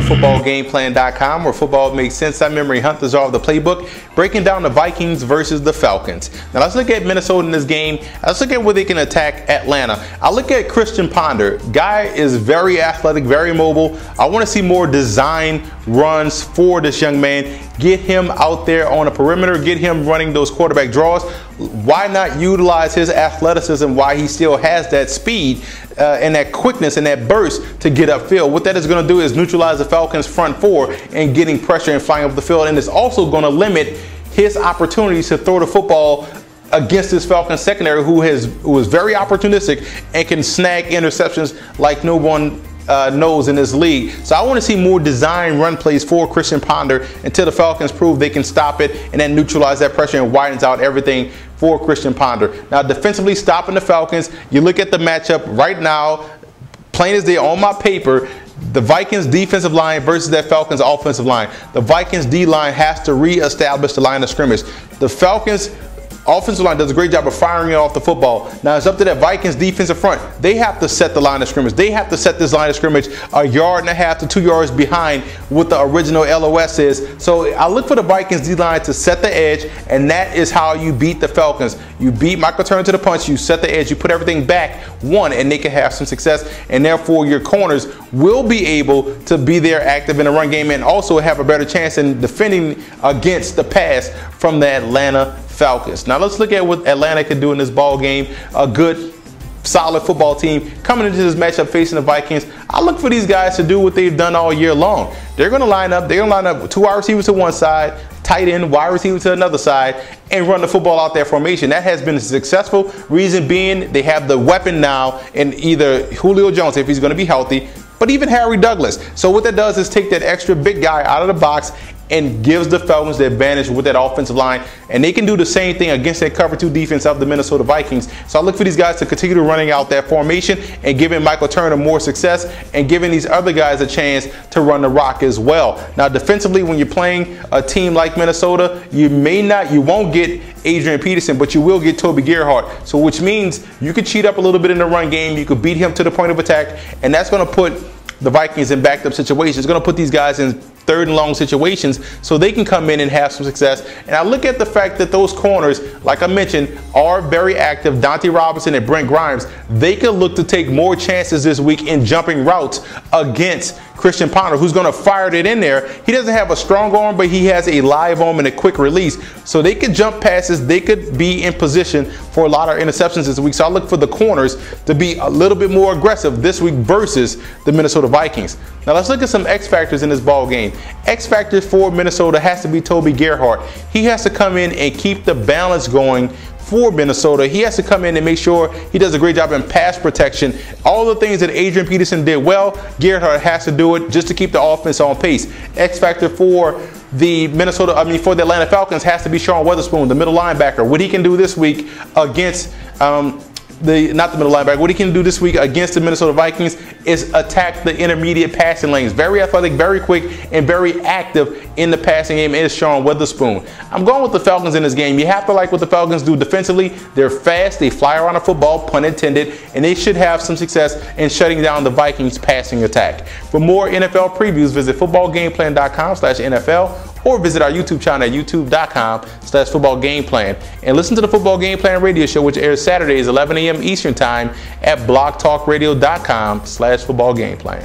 footballgameplan.com, where football makes sense. I'm Memory Hunt, the czar of the playbook, breaking down the Vikings versus the Falcons. Now let's look at Minnesota in this game. Let's look at where they can attack Atlanta. I look at Christian Ponder. Guy is very athletic, very mobile. I want to see more design runs for this young man. Get him out there on a perimeter, get him running those quarterback draws. Why not utilize his athleticism, why he still has that speed and that quickness and that burst to get upfield? What that is going to do is neutralize the Falcons' front four and getting pressure and flying up the field, and it's also going to limit his opportunities to throw the football against this Falcons secondary, who is very opportunistic and can snag interceptions like no one knows in this league. So I want to see more design run plays for Christian Ponder until the Falcons prove they can stop it and then neutralize that pressure and widens out everything for Christian Ponder. Now defensively stopping the Falcons, you look at the matchup right now, plain as day on my paper, the Vikings defensive line versus that Falcons offensive line. The Vikings D line has to reestablish the line of scrimmage. The Falcons offensive line does a great job of firing it off the football. Now it's up to that Vikings defensive front. They have to set the line of scrimmage. They have to set this line of scrimmage a yard and a half to 2 yards behind what the original LOS is. So I look for the Vikings D-line to set the edge, and that is how you beat the Falcons. You beat Michael Turner to the punch, you set the edge, you put everything back one, and they can have some success, and therefore your corners will be able to be there active in the run game and also have a better chance in defending against the pass from the Atlanta Falcons. Now let's look at what Atlanta can do in this ball game. A good, solid football team coming into this matchup facing the Vikings. I look for these guys to do what they've done all year long. They're going to line up. They're going to line up 2 wide receivers to one side, tight end, wide receiver to another side, and run the football out that formation. That has been successful. Reason being, they have the weapon now in either Julio Jones, if he's going to be healthy, but even Harry Douglas. So what that does is take that extra big guy out of the box and gives the Falcons the advantage with that offensive line. And they can do the same thing against that cover 2 defense of the Minnesota Vikings. So I look for these guys to continue running out that formation and giving Michael Turner more success and giving these other guys a chance to run the rock as well. Now defensively, when you're playing a team like Minnesota, you won't get Adrian Peterson, but you will get Toby Gerhart. So which means you could cheat up a little bit in the run game. You could beat him to the point of attack, and that's going to put the Vikings in backed up situations. It's going to put these guys in 3rd and long situations so they can come in and have some success. And I look at the fact that those corners, like I mentioned, are very active. Dante Robinson and Brent Grimes, they could look to take more chances this week in jumping routes against Christian Ponder, who's going to fire it in there. He doesn't have a strong arm, but he has a live arm and a quick release. So they could jump passes. They could be in position for a lot of interceptions this week. So I look for the corners to be a little bit more aggressive this week versus the Minnesota Vikings. Now let's look at some X factors in this ball game. X factor for Minnesota has to be Toby Gerhart. He has to come in and keep the balance going for Minnesota. He has to come in and make sure he does a great job in pass protection. All the things that Adrian Peterson did well, Gerhart has to do it just to keep the offense on pace. X factor for the for the Atlanta Falcons has to be Sean Weatherspoon, the middle linebacker. What he can do this week against what he can do this week against the Minnesota Vikings is attack the intermediate passing lanes. Very athletic, very quick, and very active in the passing game is Sean Weatherspoon. I'm going with the Falcons in this game. You have to like what the Falcons do defensively. They're fast, they fly around the football, pun intended, and they should have some success in shutting down the Vikings passing attack. For more NFL previews, visit footballgameplan.com/NFL or visit our YouTube channel at youtube.com/footballgameplan. And listen to the Football Game Plan radio show, which airs Saturdays 11 a.m. Eastern Time at blogtalkradio.com/footballgameplan.